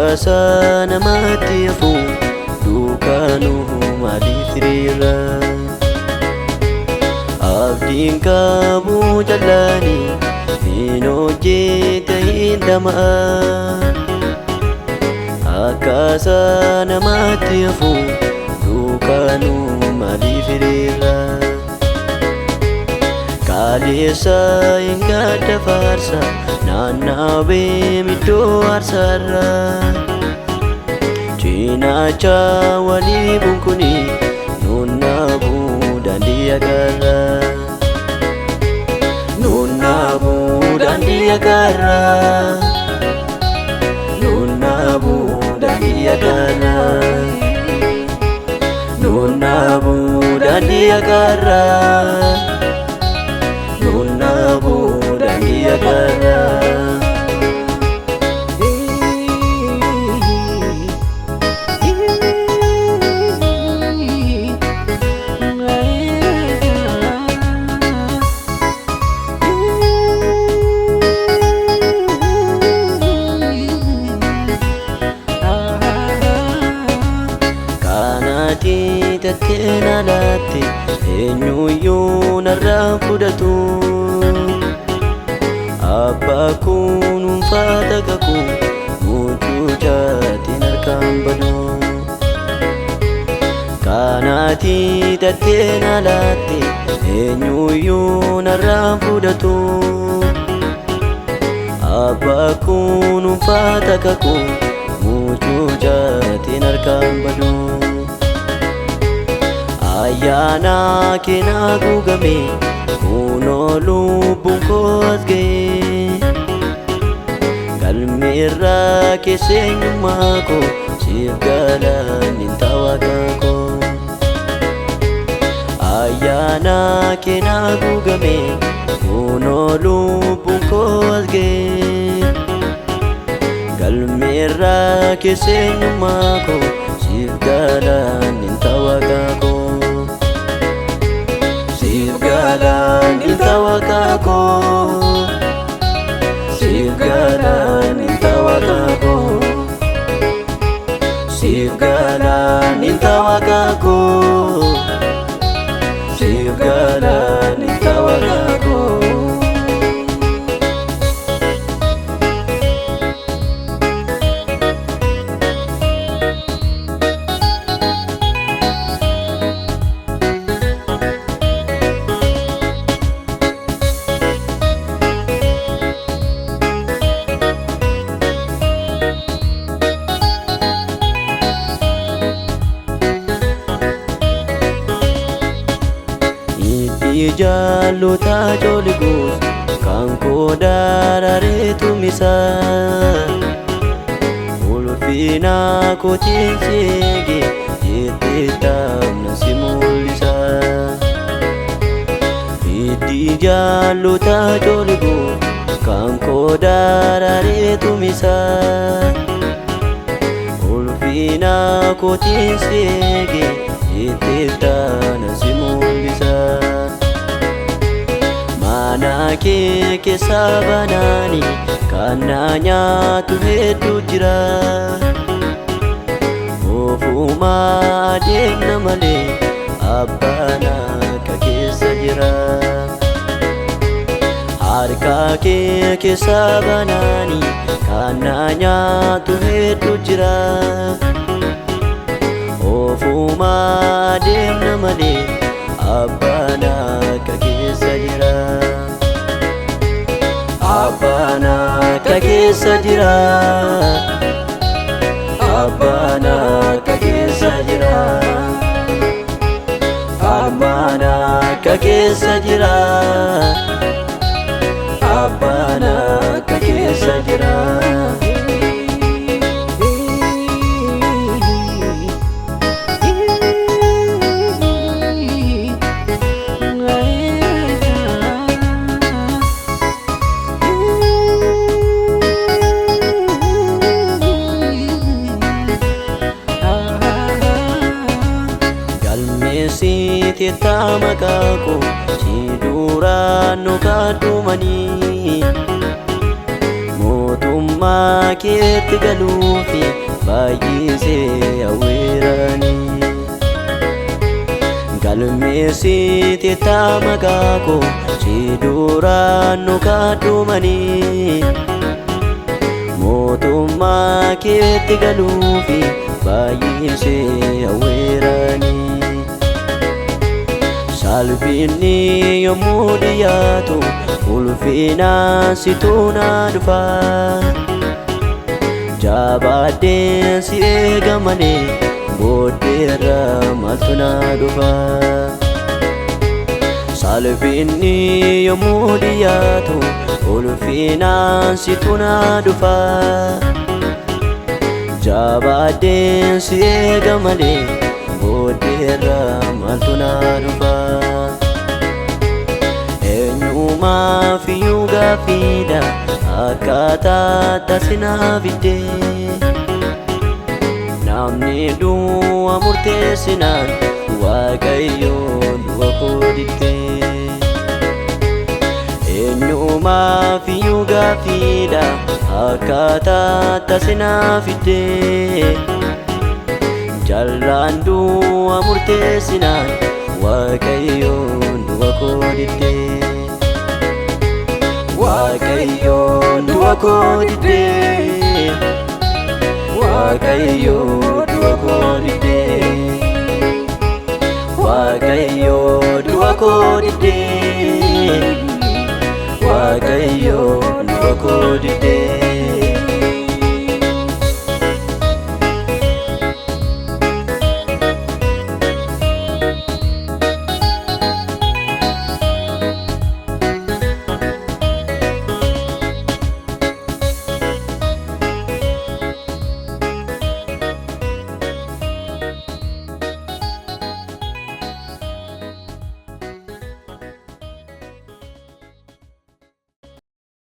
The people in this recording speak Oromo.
Akkasa namatti hafu dukkanu maaliif hiriira? Abdiin qabu jallaani hin hojjeta hin dhama'a. Akkasa namatti hafu dukkanu maaliif hiriira? Kaleessa hin gadda faarsa naannawee middoo aarsaarra. Cinaacha walii bunkuni nunnabuu daandii agarra. Nunnabuu daandii agarra. Nunnabuu daandii agarra. Nunnabuu daandii agarra. Nunnabuu daandii agarra. Kanati tattena laatti eenyuyyuu narraa fudhatu. Abbaa kun ulfaata qabu mucuu jaatiin harkaan badu. Kanati tattena laatti eenyuyyuu narraa fudhatu. Abbaa kun ulfaata qabu mucuu jaatiin harkaan badu. Ayyaana kee naa guugame kunoo lubbuun koo as ga'e. Galmeerraa keessa eenyummaa koo siif galata waaqa koo. Ayyaana kee naa guugame kunoo lubbuun koo as ga'e. Galmeerraa keessa eenyummaa koo siif galata waaqa koo. Siif galata waaqa koo. Siif galata waaqa koo. Siif galata waaqa koo. Siif galata waaqa koo. Jaalota jooligus kan koo darareetu misa. Ulfina kootiin seege jettee taa'amna si mul'isa. Itti jaalota jooligus kan koo darareetu misa. Ulfina kootiin seege jettee taa'amna si mul'isa. Mana kee keessa banaani kan na nyaatu hedduu jira. Ofuma adeemna malee abbaan akka keessa jira. Harka kee keessa banaani kan na nyaatu hedduu jira. Ofuma adeemna malee abbaan akka keessa jira. Abbaan akka keessa jira. Abbaan akka keessa jira. Abbaan akka keessa jira. Abbaan akka keessa jira. Teetta maqaa koo si duraan nu kaadhumanii. Mootummaa mootummaa keetti galuufi baay'isee hawweerani. Galmeessite maqaa koo si duraan nu kaadhumanii. Mootummaa keetti galuufi baay'isee hawweerani. Salphinni yommuu dhiyaatu ulfinaan situ naa dhufa. Jabaadheen si eega malee booddeerra maaltu naa dhufa. Salphinni yommuu dhiyaatu ulfinaan situ naa dhufa. Jabaadheen si eega malee booddeerra maaltu naa dhufa. Eenyumaaf iyyuu gaaffiidha akkaataa taasi naa fidde. Namni du'a murteessinaan Waaqayyoon du'a koo didde. Eenyumaaf iyyuu gaaffiidha akkaataa taasi naa fidde. Jallaan du'a murteessinaan Waaqayyoon du'a koo didde. Waaqayyoon du'a koo didde. Waaqayyoon du'a koo didde. Waaqayyoon du'a koo didde. Waaqayyoon du'a koo didde.